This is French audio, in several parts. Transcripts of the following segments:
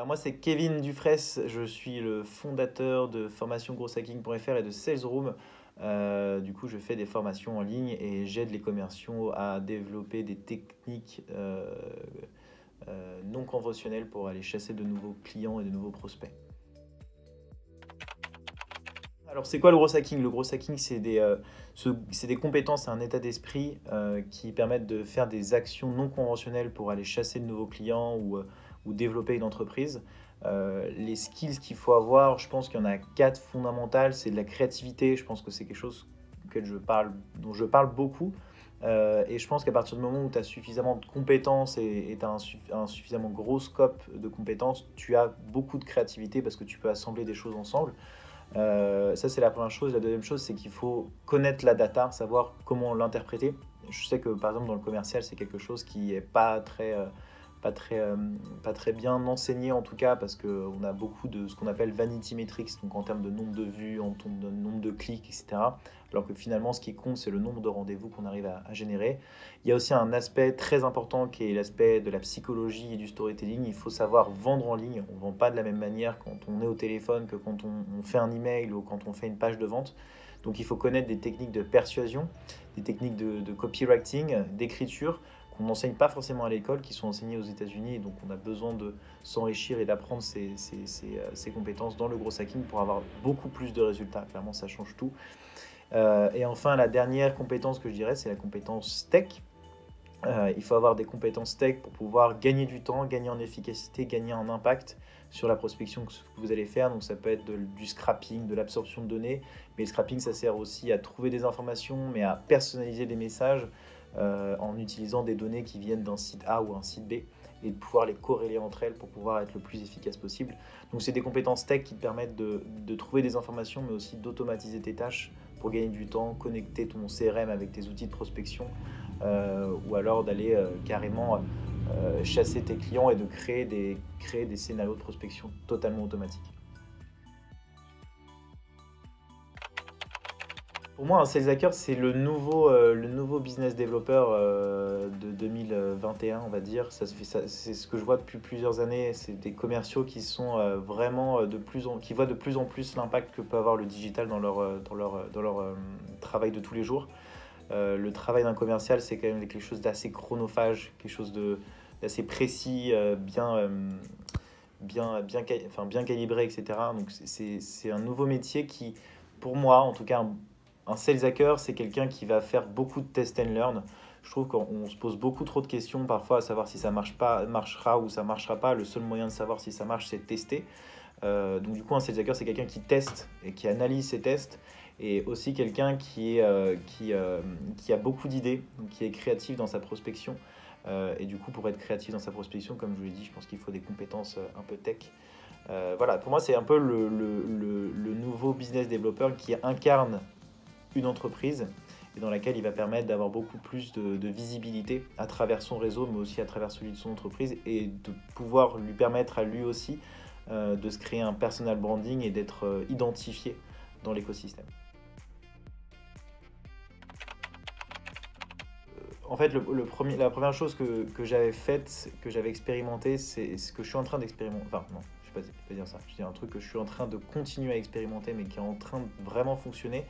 Alors moi c'est Kevin Dufresne, je suis le fondateur de formationgrosshacking.fr et de Sales Room. Du coup je fais des formations en ligne et j'aide les commerciaux à développer des techniques non conventionnelles pour aller chasser de nouveaux clients et de nouveaux prospects. Alors c'est quoi le gros hacking? Le gros hacking c'est des compétences et un état d'esprit qui permettent de faire des actions non conventionnelles pour aller chasser de nouveaux clients ou développer une entreprise. Les skills qu'il faut avoir, je pense qu'il y en a quatre fondamentales. C'est de la créativité, je pense que c'est quelque chose dont je parle beaucoup. Et je pense qu'à partir du moment où tu as suffisamment de compétences et tu as un suffisamment gros scope de compétences, tu as beaucoup de créativité parce que tu peux assembler des choses ensemble. Ça, c'est la première chose. La deuxième chose, c'est qu'il faut connaître la data, savoir comment l'interpréter. Je sais que, par exemple, dans le commercial, c'est quelque chose qui n'est pas très, euh, pas très bien enseigné, en tout cas, parce qu'on a beaucoup de ce qu'on appelle vanity metrics, donc en termes de nombre de vues, en termes de nombre de clics, etc. Alors que finalement, ce qui compte, c'est le nombre de rendez-vous qu'on arrive à générer. Il y a aussi un aspect très important qui est l'aspect de la psychologie et du storytelling. Il faut savoir vendre en ligne. On ne vend pas de la même manière quand on est au téléphone que quand on fait un email ou quand on fait une page de vente. Donc il faut connaître des techniques de persuasion, des techniques de copywriting, d'écriture qu'on n'enseigne pas forcément à l'école, qui sont enseignées aux États-Unis. Et donc on a besoin de s'enrichir et d'apprendre ces compétences dans le gros hacking pour avoir beaucoup plus de résultats. Clairement, ça change tout. Et enfin, la dernière compétence que je dirais, c'est la compétence tech. Il faut avoir des compétences tech pour pouvoir gagner du temps, gagner en efficacité, gagner en impact sur la prospection que vous allez faire. Donc ça peut être du scrapping, de l'absorption de données, mais le scrapping ça sert aussi à trouver des informations, mais à personnaliser des messages en utilisant des données qui viennent d'un site A ou un site B et de pouvoir les corréler entre elles pour pouvoir être le plus efficace possible. Donc c'est des compétences tech qui te permettent de trouver des informations, mais aussi d'automatiser tes tâches pour gagner du temps, connecter ton CRM avec tes outils de prospection, ou alors d'aller carrément chasser tes clients et de créer des scénarios de prospection totalement automatiques. Pour moi, un sales hacker, c'est le nouveau business developer de 2021, on va dire. C'est ce que je vois depuis plusieurs années. C'est des commerciaux qui sont vraiment qui voient de plus en plus l'impact que peut avoir le digital dans leur travail de tous les jours. Le travail d'un commercial, c'est quand même quelque chose d'assez chronophage, quelque chose d'assez précis, bien calibré, etc. Donc c'est un nouveau métier qui, pour moi, en tout cas, un sales hacker, c'est quelqu'un qui va faire beaucoup de test and learn. Je trouve qu'on se pose beaucoup trop de questions parfois à savoir si ça marchera ou ça marchera pas. Le seul moyen de savoir si ça marche, c'est de tester. Donc du coup, un sales hacker, c'est quelqu'un qui teste et qui analyse ses tests et aussi quelqu'un qui a beaucoup d'idées, donc qui est créatif dans sa prospection. Et du coup, pour être créatif dans sa prospection, comme je vous l'ai dit, je pense qu'il faut des compétences un peu tech. Voilà, pour moi, c'est un peu le nouveau business developer qui incarne une entreprise et dans laquelle il va permettre d'avoir beaucoup plus de visibilité à travers son réseau, mais aussi à travers celui de son entreprise et de pouvoir lui permettre à lui aussi de se créer un personal branding et d'être identifié dans l'écosystème. En fait, la première chose que j'avais faite, que j'avais expérimenté, c'est ce que je suis en train d'expérimenter. Enfin, non, je ne vais pas dire ça. Je dis un truc que je suis en train de continuer à expérimenter, mais qui est en train de vraiment fonctionner.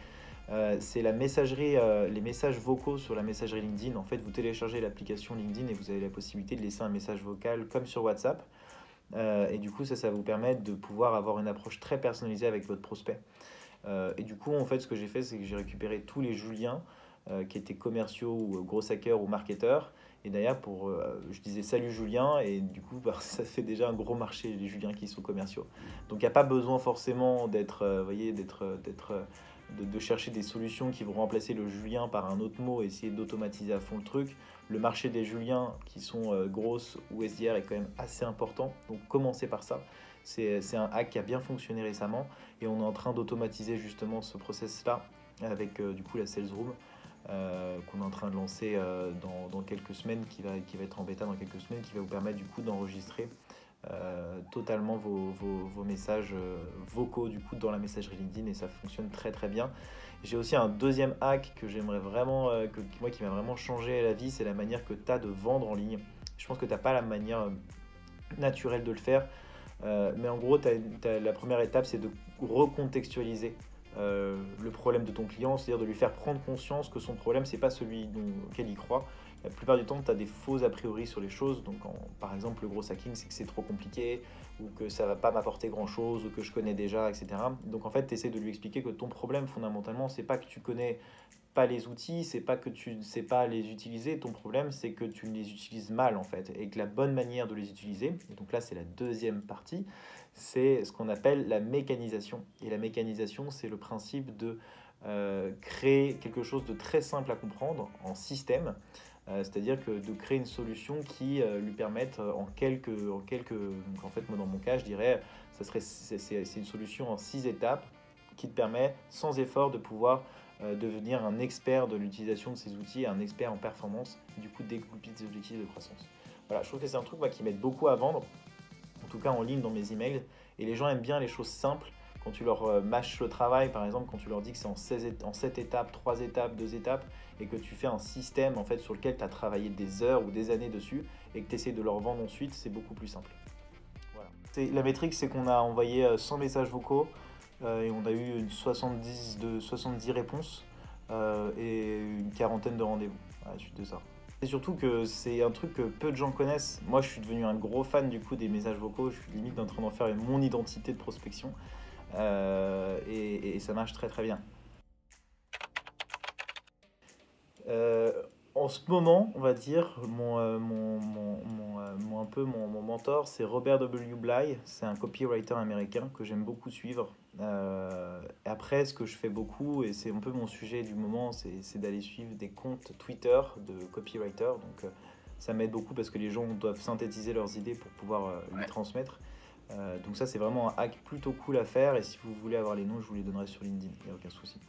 C'est la messagerie, les messages vocaux sur la messagerie LinkedIn. En fait, vous téléchargez l'application LinkedIn et vous avez la possibilité de laisser un message vocal comme sur WhatsApp. Et du coup, ça va vous permettre de pouvoir avoir une approche très personnalisée avec votre prospect. Et du coup, en fait, ce que j'ai fait, c'est que j'ai récupéré tous les Juliens qui étaient commerciaux ou gros hackers ou marketeurs. Et d'ailleurs, je disais salut Julien, et du coup, bah, ça fait déjà un gros marché, les Juliens qui sont commerciaux. Donc, il n'y a pas besoin forcément de chercher des solutions qui vont remplacer le Julien par un autre mot et essayer d'automatiser à fond le truc. Le marché des Juliens qui sont grosses ou SDR est quand même assez important. Donc, commencez par ça. C'est un hack qui a bien fonctionné récemment et on est en train d'automatiser justement ce process-là avec du coup la Sales Room qu'on est en train de lancer dans quelques semaines, qui va être en bêta dans quelques semaines, qui va vous permettre du coup d'enregistrer totalement vos messages vocaux du coup dans la messagerie LinkedIn et ça fonctionne très très bien. J'ai aussi un deuxième hack que j'aimerais vraiment, qui m'a vraiment changé la vie, c'est la manière que tu as de vendre en ligne. Je pense que tu n'as pas la manière naturelle de le faire. Mais en gros, la première étape, c'est de recontextualiser le problème de ton client, c'est-à-dire de lui faire prendre conscience que son problème, c'est pas celui auquel il croit. La plupart du temps, tu as des faux a priori sur les choses. Donc, par exemple, le gros hacking, c'est que c'est trop compliqué, ou que ça va pas m'apporter grand-chose, ou que je connais déjà, etc. Donc, en fait, tu essaies de lui expliquer que ton problème, fondamentalement, c'est pas que tu connais pas les outils, c'est pas que tu ne sais pas les utiliser. Ton problème, c'est que tu les utilises mal, en fait, et que la bonne manière de les utiliser, et donc là, c'est la deuxième partie, c'est ce qu'on appelle la mécanisation. Et la mécanisation, c'est le principe de créer quelque chose de très simple à comprendre en système, c'est-à-dire que de créer une solution qui lui permette en fait, moi dans mon cas, je dirais, c'est une solution en 6 étapes qui te permet sans effort de pouvoir devenir un expert de l'utilisation de ces outils, un expert en performance, du coup découper tes objectifs de croissance. Voilà, je trouve que c'est un truc moi, qui m'aide beaucoup à vendre, en tout cas en ligne dans mes emails, et les gens aiment bien les choses simples. Quand tu leur mâches le travail, par exemple, quand tu leur dis que c'est en 7 étapes, 3 étapes, 2 étapes, et que tu fais un système en fait, sur lequel tu as travaillé des heures ou des années dessus, et que tu essaies de leur vendre ensuite, c'est beaucoup plus simple. Voilà. La métrique, c'est qu'on a envoyé 100 messages vocaux, et on a eu 70 réponses, et une quarantaine de rendez-vous à la suite de ça. C'est surtout que c'est un truc que peu de gens connaissent. Moi, je suis devenu un gros fan du coup des messages vocaux. Je suis limite en train d'en faire mon identité de prospection. Et ça marche très très bien. Euh, En ce moment, on va dire, mon mentor, c'est Robert W. Bly. C'est un copywriter américain que j'aime beaucoup suivre. Après, ce que je fais beaucoup, et c'est un peu mon sujet du moment, c'est d'aller suivre des comptes Twitter de copywriters. Donc, ça m'aide beaucoup parce que les gens doivent synthétiser leurs idées pour pouvoir les transmettre. Donc ça, c'est vraiment un hack plutôt cool à faire. Et si vous voulez avoir les noms, je vous les donnerai sur LinkedIn. Il n'y a aucun souci.